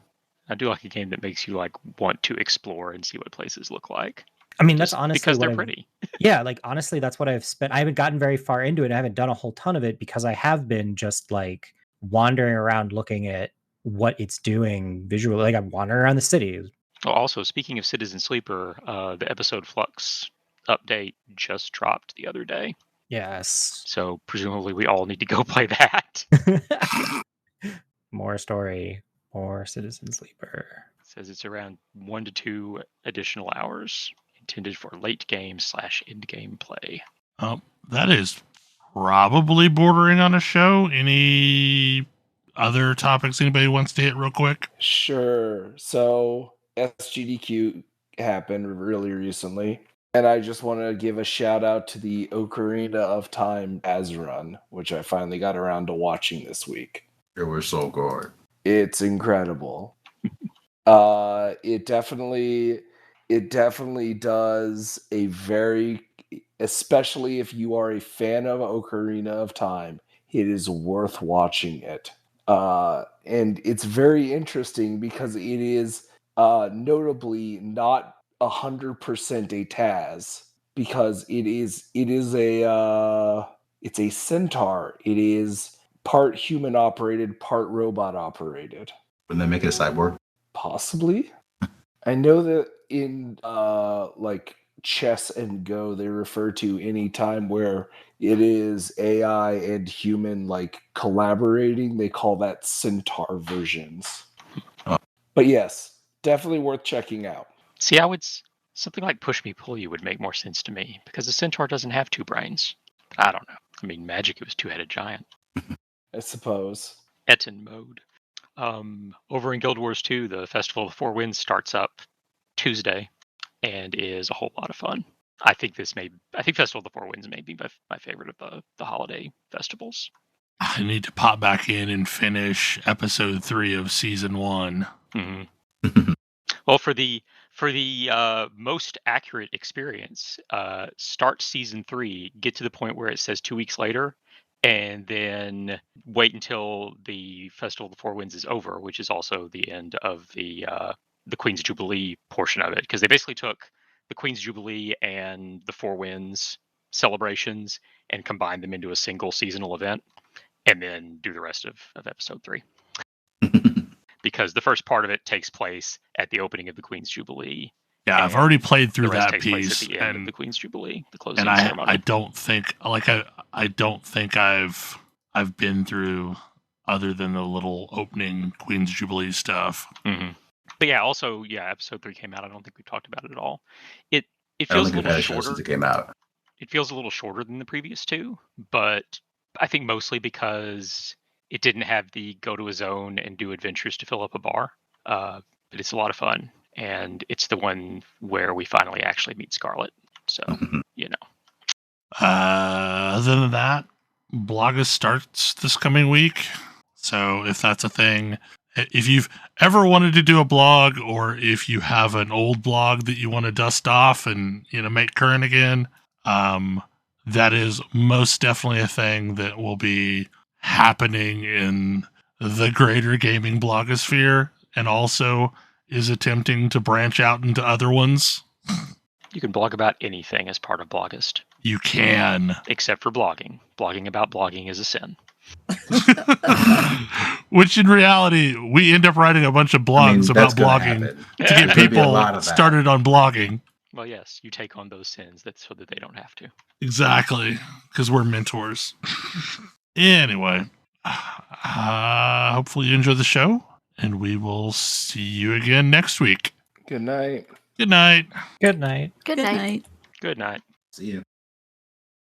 I do like a game that makes you like want to explore and see what places look like. I mean, that's honestly because they're pretty. Yeah, like honestly, that's what I've spent. I haven't gotten very far into it. I haven't done a whole ton of it because I have been just like wandering around looking at what it's doing visually. Like I'm wandering around the city. Oh, also, speaking of Citizen Sleeper, the episode Flux update just dropped the other day. Yes. So presumably we all need to go play that. More story, more Citizen Sleeper. It says it's around 1 to 2 additional hours, intended for late game / end game play. That is probably bordering on a show. Any other topics anybody wants to hit real quick? Sure. So SGDQ happened really recently, and I just want to give a shout out to the Ocarina of Time TAS run, which I finally got around to watching this week. It was so good. It's incredible. It definitely does a very, especially if you are a fan of Ocarina of Time, it is worth watching it. And it's very interesting because it is notably not 100% a TAS, because it's a centaur. It is part human operated, part robot operated. Wouldn't they make it a cyborg? Possibly. I know that in like chess and Go, they refer to any time where it is AI and human like collaborating. They call that centaur versions. Oh. But yes, definitely worth checking out. See, something like Push Me Pull You would make more sense to me, because the centaur doesn't have 2 brains. I don't know. I mean, Magic, it was 2-headed giant. I suppose. Etten mode. Over in Guild Wars 2, the Festival of the Four Winds starts up Tuesday and is a whole lot of fun. I think Festival of the Four Winds may be my favorite of the holiday festivals. I need to pop back in and finish episode 3 of season 1. Mm-hmm. Well, for the most accurate experience, start season 3, get to the point where it says 2 weeks later, and then wait until the Festival of the Four Winds is over, which is also the end of the Queen's Jubilee portion of it, because they basically took the Queen's Jubilee and the Four Winds celebrations and combined them into a single seasonal event, and then do the rest of episode 3. Because the first part of it takes place at the opening of the Queen's Jubilee. Yeah, I've already played through the rest that takes place piece, at the end of and the Queen's Jubilee, the closing and ceremony. I don't think I've been through other than the little opening Queen's Jubilee stuff. Mm-hmm. But yeah, also episode 3 came out. I don't think we've talked about it at all. It I feels don't a think we've had little a show shorter. since it came out. It feels a little shorter than the previous 2, but I think mostly because it didn't have the go to a zone and do adventures to fill up a bar. But it's a lot of fun, and it's the one where we finally actually meet Scarlet. So, Other than that, Belghast starts this coming week. So if that's a thing, if you've ever wanted to do a blog, or if you have an old blog that you want to dust off and make current again, that is most definitely a thing that will be happening in the greater gaming blogosphere, and also is attempting to branch out into other ones. You can blog about anything as part of Belghast. You can. Except for blogging. Blogging about blogging is a sin. Which in reality, we end up writing a bunch of blogs about blogging to get people started on blogging. Well, yes, you take on those sins so that they don't have to. Exactly, because we're mentors. Anyway, hopefully you enjoy the show, And we will see you again next week. Good night. Good night. Good night. Good night. Good night. See you.